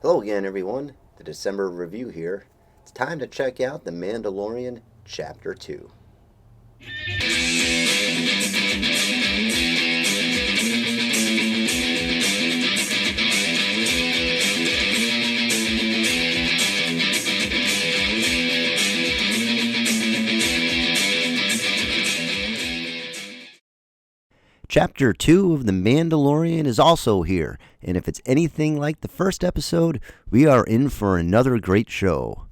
Hello again, everyone. The December review here. It's time to check out The Mandalorian Chapter 2. Chapter 2 of The Mandalorian is also here, and if it's anything like the first episode, we are in for another great show.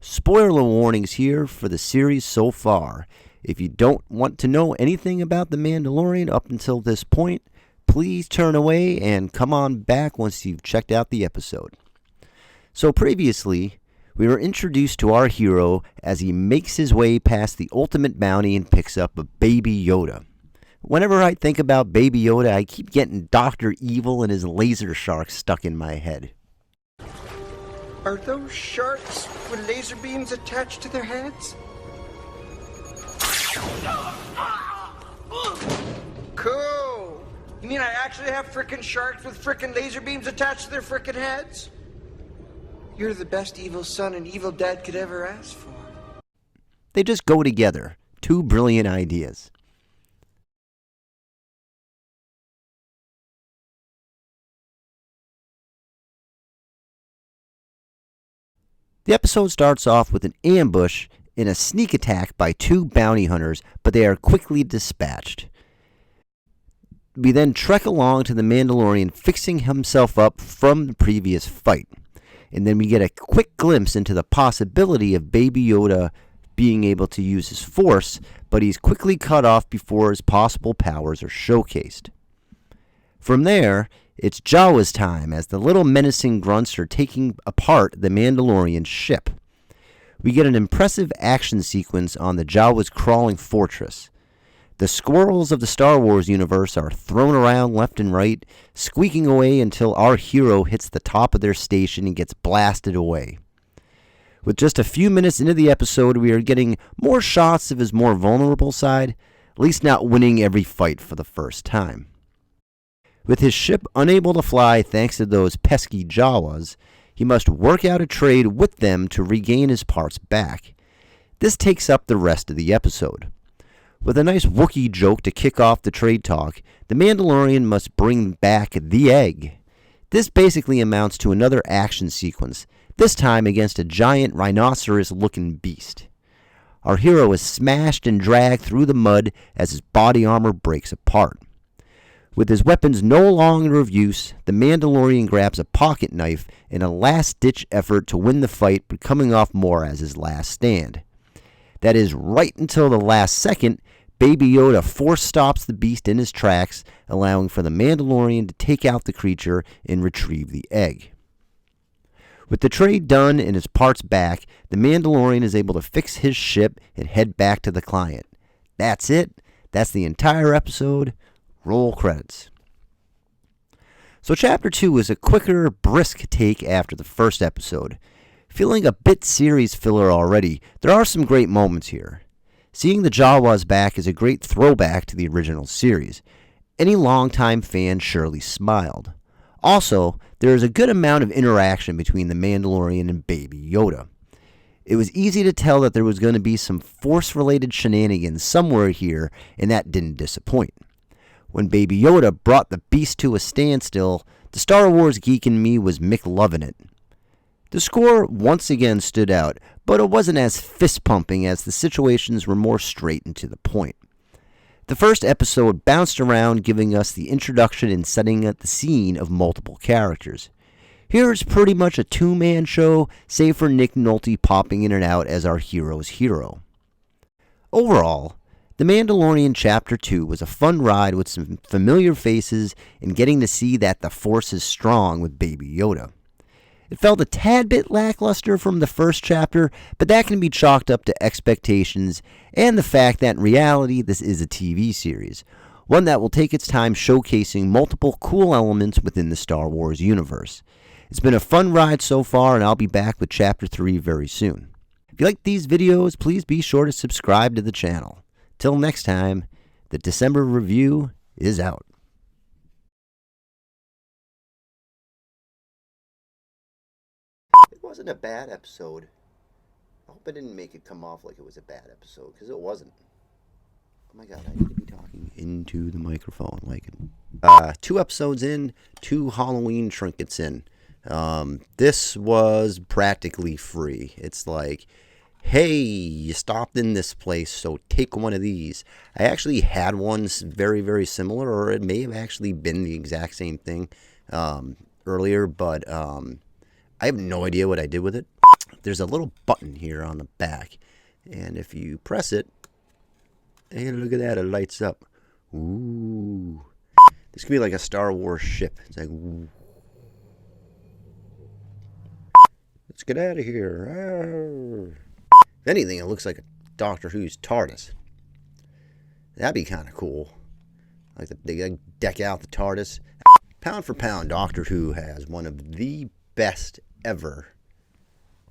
Spoiler warnings here for the series so far. If you don't want to know anything about The Mandalorian up until this point, please turn away and come on back once you've checked out the episode. So previously, we were introduced to our hero as he makes his way past the ultimate bounty and picks up a Baby Yoda. Whenever I think about Baby Yoda, I keep getting Dr. Evil and his laser shark stuck in my head. Are those sharks with laser beams attached to their heads? Cool! You mean I actually have frickin' sharks with frickin' laser beams attached to their frickin' heads? You're the best evil son an evil dad could ever ask for. They just go together. Two brilliant ideas. The episode starts off with an ambush and a sneak attack by two bounty hunters, but they are quickly dispatched. We then trek along to the Mandalorian fixing himself up from the previous fight. And then we get a quick glimpse into the possibility of Baby Yoda being able to use his force, but he's quickly cut off before his possible powers are showcased. From there, it's Jawa's time as the little menacing grunts are taking apart the Mandalorian ship. We get an impressive action sequence on the Jawa's crawling fortress. The squirrels of the Star Wars universe are thrown around left and right, squeaking away until our hero hits the top of their station and gets blasted away. With just a few minutes into the episode, we are getting more shots of his more vulnerable side, at least not winning every fight for the first time. With his ship unable to fly thanks to those pesky Jawas, he must work out a trade with them to regain his parts back. This takes up the rest of the episode. With a nice Wookiee joke to kick off the trade talk, the Mandalorian must bring back the egg. This basically amounts to another action sequence, this time against a giant rhinoceros-looking beast. Our hero is smashed and dragged through the mud as his body armor breaks apart. With his weapons no longer of use, the Mandalorian grabs a pocket knife in a last-ditch effort to win the fight, but coming off more as his last stand. That is, right until the last second, Baby Yoda force stops the beast in his tracks, allowing for the Mandalorian to take out the creature and retrieve the egg. With the trade done and his parts back, the Mandalorian is able to fix his ship and head back to the client. That's it. That's the entire episode. Roll credits. So Chapter 2 is a quicker, brisk take after the first episode. Feeling a bit series filler already, there are some great moments here. Seeing the Jawas back is a great throwback to the original series. Any longtime fan surely smiled. Also, there is a good amount of interaction between the Mandalorian and Baby Yoda. It was easy to tell that there was going to be some Force-related shenanigans somewhere here, and that didn't disappoint. When Baby Yoda brought the beast to a standstill, the Star Wars geek in me was McLovin' it. The score once again stood out, but it wasn't as fist-pumping as the situations were more straight and to the point. The first episode bounced around, giving us the introduction and setting up the scene of multiple characters. Here it's pretty much a two-man show, save for Nick Nolte popping in and out as our hero's hero. Overall, The Mandalorian Chapter 2 was a fun ride with some familiar faces and getting to see that the Force is strong with Baby Yoda. It felt a tad bit lackluster from the first chapter, but that can be chalked up to expectations and the fact that in reality this is a TV series, one that will take its time showcasing multiple cool elements within the Star Wars universe. It's been a fun ride so far, and I'll be back with Chapter 3 very soon. If you like these videos, please be sure to subscribe to the channel. Till next time, the December review is out. wasn't a bad episode. I hope I didn't make it come off like it was a bad episode, because it wasn't. Oh my god, I need to be talking into the microphone. Like, 2 episodes in, 2 Halloween trinkets in. This was practically free. It's like, hey, you stopped in this place, so take one of these. I actually had one very, very similar, or it may have actually been the exact same thing earlier, but I have no idea what I did with it. There's a little button here on the back, and if you press it, hey, look at that, it lights up. Ooh. This could be like a Star Wars ship. It's like, ooh. Let's get out of here. Arr. If anything, it looks like a Doctor Who's TARDIS. That'd be kind of cool. Like they deck out the TARDIS. Pound for pound, Doctor Who has one of the best ever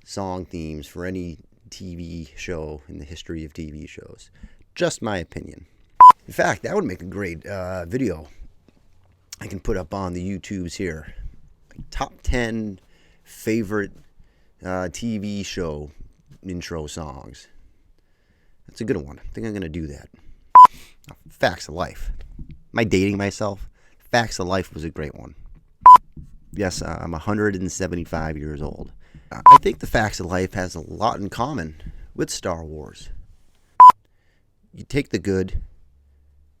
song themes for any TV show in the history of TV shows. Just my opinion. In fact, that would make a great video I can put up on the YouTubes here. Top 10 favorite TV show intro songs. That's a good one. I think I'm going to do that. Facts of Life. Am I dating myself? Facts of Life was a great one. Yes, I'm 175 years old. I think the Facts of Life has a lot in common with Star Wars. You take the good,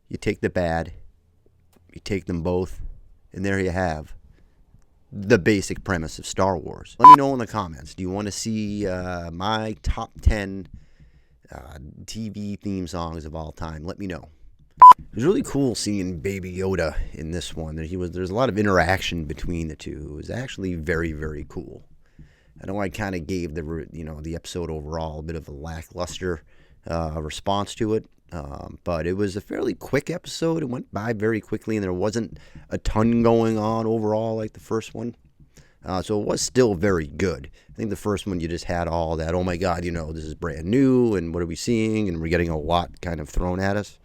you take the bad, you take them both, and there you have the basic premise of Star Wars. Let me know in the comments. Do you want to see my top 10 TV theme songs of all time? Let me know. It was really cool seeing Baby Yoda in this one. There's a lot of interaction between the two. It was actually very, very cool. I know I kind of gave the episode overall a bit of a lackluster response to it, but it was a fairly quick episode. It went by very quickly, and there wasn't a ton going on overall like the first one. So it was still very good. I think the first one you just had all that, oh my god, this is brand new, and what are we seeing, and we're getting a lot kind of thrown at us.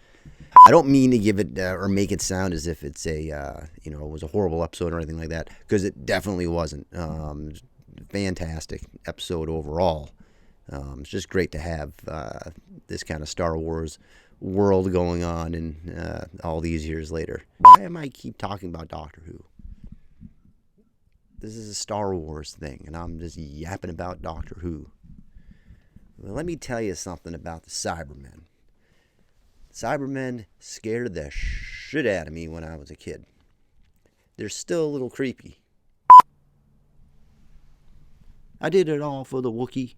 I don't mean to give it or make it sound as if it's it was a horrible episode or anything like that, because it definitely wasn't. Fantastic episode overall. It's just great to have this kind of Star Wars world going on in all these years later. Why am I keep talking about Doctor Who? This is a Star Wars thing, and I'm just yapping about Doctor Who. Well, let me tell you something about the Cybermen. Cybermen scared the shit out of me when I was a kid. They're still a little creepy. I did it all for the Wookiee.